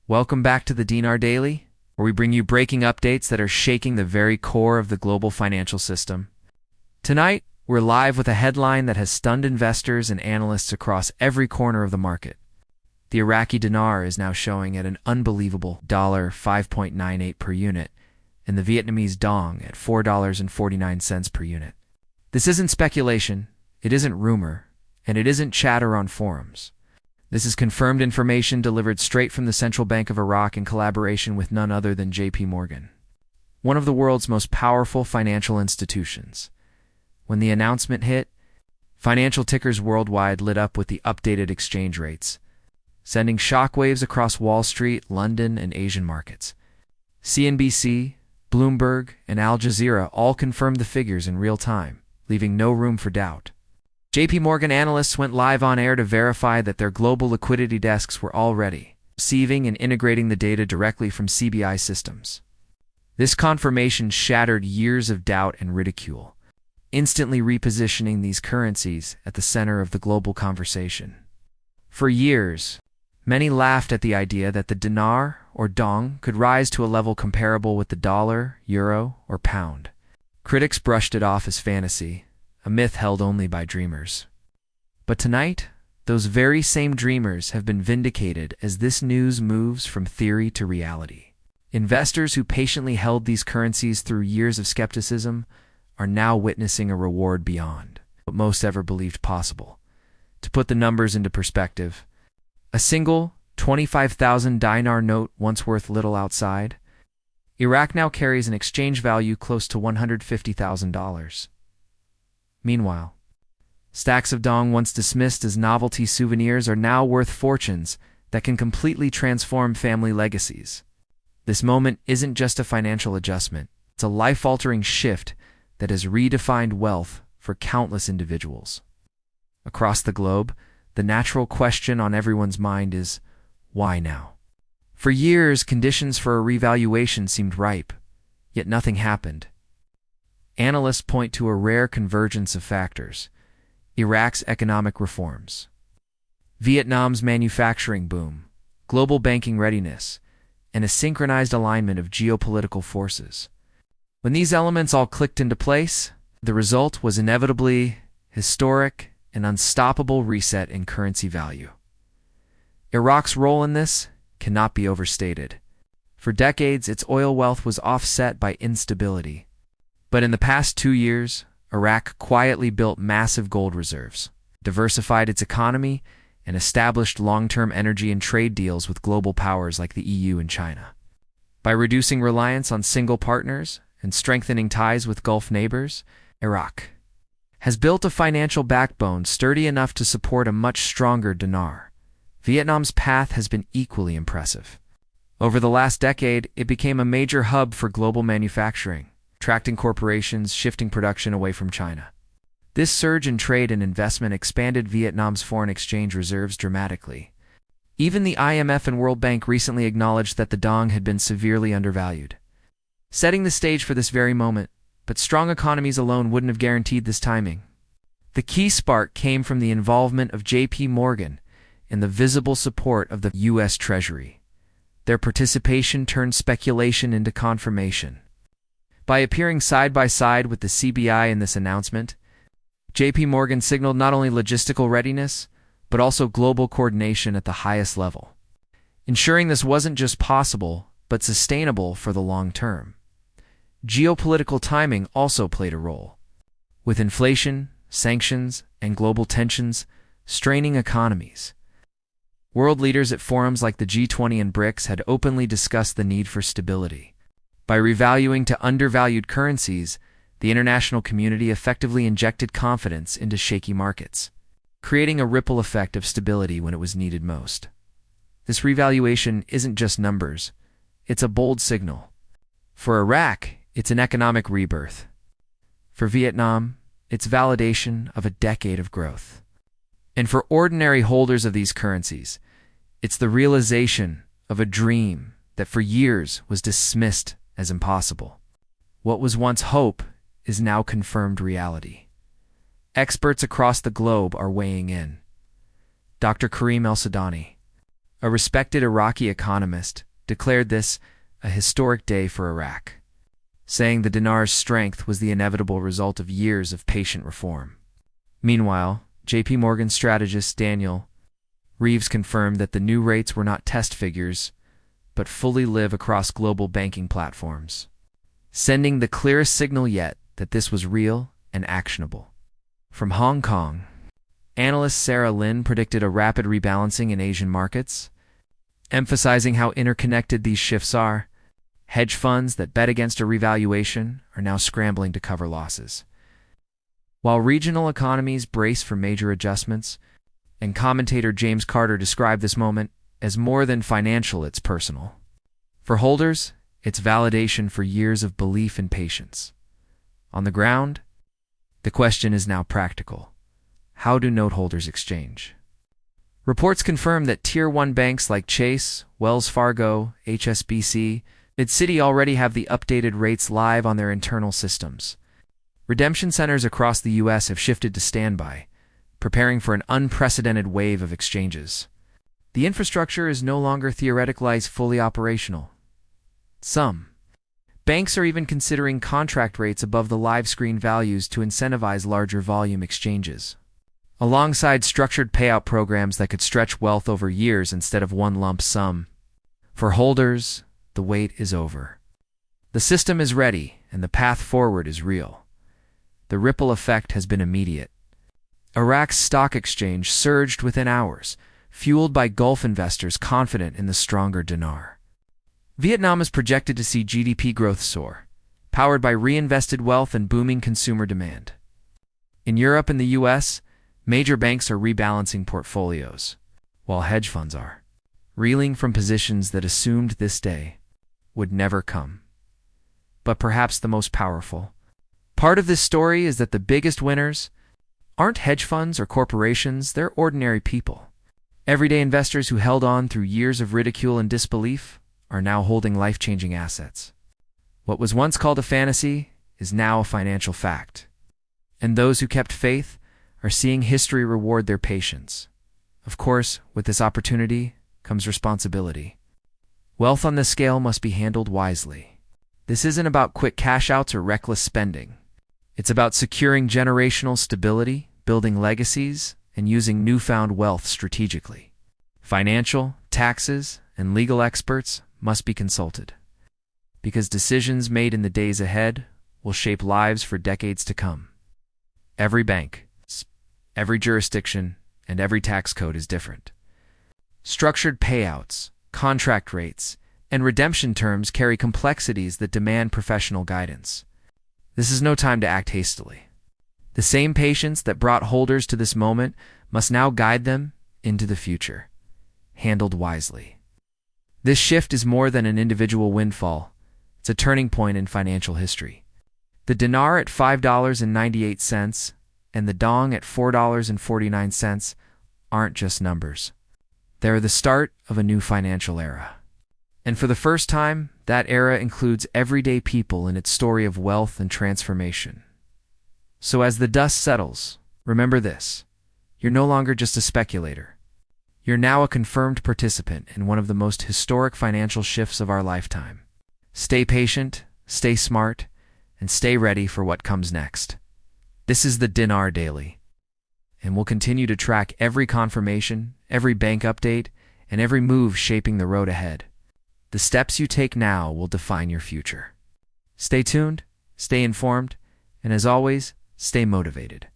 Welcome back to the Dinar Daily, where we bring you breaking updates that are shaking the very core of the global financial system. Tonight, we're live with a headline that has stunned investors and analysts across every corner of the market. The Iraqi Dinar is now showing at an unbelievable $5.98 per unit, and the Vietnamese Dong at $4.49 per unit. This isn't speculation, it isn't rumor, and it isn't chatter on forums. This is confirmed information delivered straight from the Central Bank of Iraq in collaboration with none other than J.P. Morgan, one of the world's most powerful financial institutions. When the announcement hit, financial tickers worldwide lit up with the updated exchange rates, sending shockwaves across Wall Street, London, and Asian markets. CNBC, Bloomberg, and Al Jazeera all confirmed the figures in real time, leaving no room for doubt. J.P. Morgan analysts went live on air to verify that their global liquidity desks were already receiving and integrating the data directly from CBI systems. This confirmation shattered years of doubt and ridicule, instantly repositioning these currencies at the center of the global conversation. For years, many laughed at the idea that the dinar or dong could rise to a level comparable with the dollar, euro, or pound. Critics brushed it off as fantasy, a myth held only by dreamers. But tonight, those very same dreamers have been vindicated as this news moves from theory to reality. Investors who patiently held these currencies through years of skepticism are now witnessing a reward beyond what most ever believed possible. To put the numbers into perspective, a single 25,000 dinar note once worth little outside, Iraq now carries an exchange value close to $150,000. Meanwhile, stacks of dong once dismissed as novelty souvenirs are now worth fortunes that can completely transform family legacies. This moment isn't just a financial adjustment, it's a life-altering shift that has redefined wealth for countless individuals. Across the globe, the natural question on everyone's mind is, why now? For years, conditions for a revaluation seemed ripe, yet nothing happened. Analysts point to a rare convergence of factors: Iraq's economic reforms, Vietnam's manufacturing boom, global banking readiness, and a synchronized alignment of geopolitical forces. When these elements all clicked into place, the result was inevitably historic and unstoppable reset in currency value. Iraq's role in this cannot be overstated. For decades, its oil wealth was offset by instability. But in the past 2 years, Iraq quietly built massive gold reserves, diversified its economy, and established long-term energy and trade deals with global powers like the EU and China. By reducing reliance on single partners and strengthening ties with Gulf neighbors, Iraq has built a financial backbone sturdy enough to support a much stronger dinar. Vietnam's path has been equally impressive. Over the last decade, it became a major hub for global manufacturing, attracting corporations, shifting production away from China. This surge in trade and investment expanded Vietnam's foreign exchange reserves dramatically. Even the IMF and World Bank recently acknowledged that the dong had been severely undervalued, setting the stage for this very moment. But strong economies alone wouldn't have guaranteed this timing. The key spark came from the involvement of J.P. Morgan and the visible support of the U.S. Treasury. Their participation turned speculation into confirmation. By appearing side by side with the CBI in this announcement, J.P. Morgan signaled not only logistical readiness, but also global coordination at the highest level, ensuring this wasn't just possible, but sustainable for the long term. Geopolitical timing also played a role, with inflation, sanctions, and global tensions straining economies. World leaders at forums like the G20 and BRICS had openly discussed the need for stability. By revaluing to undervalued currencies, the international community effectively injected confidence into shaky markets, creating a ripple effect of stability when it was needed most. This revaluation isn't just numbers, it's a bold signal. For Iraq, it's an economic rebirth. For Vietnam, it's validation of a decade of growth. And for ordinary holders of these currencies, it's the realization of a dream that for years was dismissed as impossible. What was once hope is now confirmed reality. Experts across the globe are weighing in. Dr. Karim El-Sudani, a respected Iraqi economist, declared this a historic day for Iraq, saying the dinar's strength was the inevitable result of years of patient reform. Meanwhile, J.P. Morgan strategist Daniel Reeves confirmed that the new rates were not test figures, but fully live across global banking platforms, sending the clearest signal yet that this was real and actionable. From Hong Kong, analyst Sarah Lin predicted a rapid rebalancing in Asian markets, emphasizing how interconnected these shifts are. Hedge funds that bet against a revaluation are now scrambling to cover losses, while regional economies brace for major adjustments, and commentator James Carter described this moment as more than financial, it's personal. For holders, it's validation for years of belief and patience. On the ground, the question is now practical. How do note holders exchange? Reports confirm that Tier 1 banks like Chase, Wells Fargo, HSBC, and Citi already have the updated rates live on their internal systems. Redemption centers across the U.S. have shifted to standby, preparing for an unprecedented wave of exchanges. The infrastructure is no longer theoretically fully operational. Some banks are even considering contract rates above the live screen values to incentivize larger volume exchanges, alongside structured payout programs that could stretch wealth over years instead of one lump sum. For holders, the wait is over. The system is ready, and the path forward is real. The ripple effect has been immediate. Iraq's stock exchange surged within hours, fueled by Gulf investors confident in the stronger dinar. Vietnam is projected to see GDP growth soar, powered by reinvested wealth and booming consumer demand. In Europe and the U.S., major banks are rebalancing portfolios, while hedge funds are reeling from positions that assumed this day would never come. But perhaps the most powerful part of this story is that the biggest winners aren't hedge funds or corporations, they're ordinary people. Everyday investors who held on through years of ridicule and disbelief are now holding life-changing assets. What was once called a fantasy is now a financial fact. And those who kept faith are seeing history reward their patience. Of course, with this opportunity comes responsibility. Wealth on this scale must be handled wisely. This isn't about quick cash outs or reckless spending. It's about securing generational stability, building legacies, and using newfound wealth strategically. Financial, taxes, and legal experts must be consulted, because decisions made in the days ahead will shape lives for decades to come. Every bank, every jurisdiction, and every tax code is different. Structured payouts, contract rates, and redemption terms carry complexities that demand professional guidance. This is no time to act hastily. The same patience that brought holders to this moment must now guide them into the future, handled wisely. This shift is more than an individual windfall. It's a turning point in financial history. The dinar at $5.98 and the dong at $4.49 aren't just numbers. They're the start of a new financial era. And for the first time, that era includes everyday people in its story of wealth and transformation. So as the dust settles, remember this: you're no longer just a speculator. You're now a confirmed participant in one of the most historic financial shifts of our lifetime. Stay patient, stay smart, and stay ready for what comes next. This is the Dinarr Daily, and we'll continue to track every confirmation, every bank update, and every move shaping the road ahead. The steps you take now will define your future. Stay tuned, stay informed, and as always, stay motivated.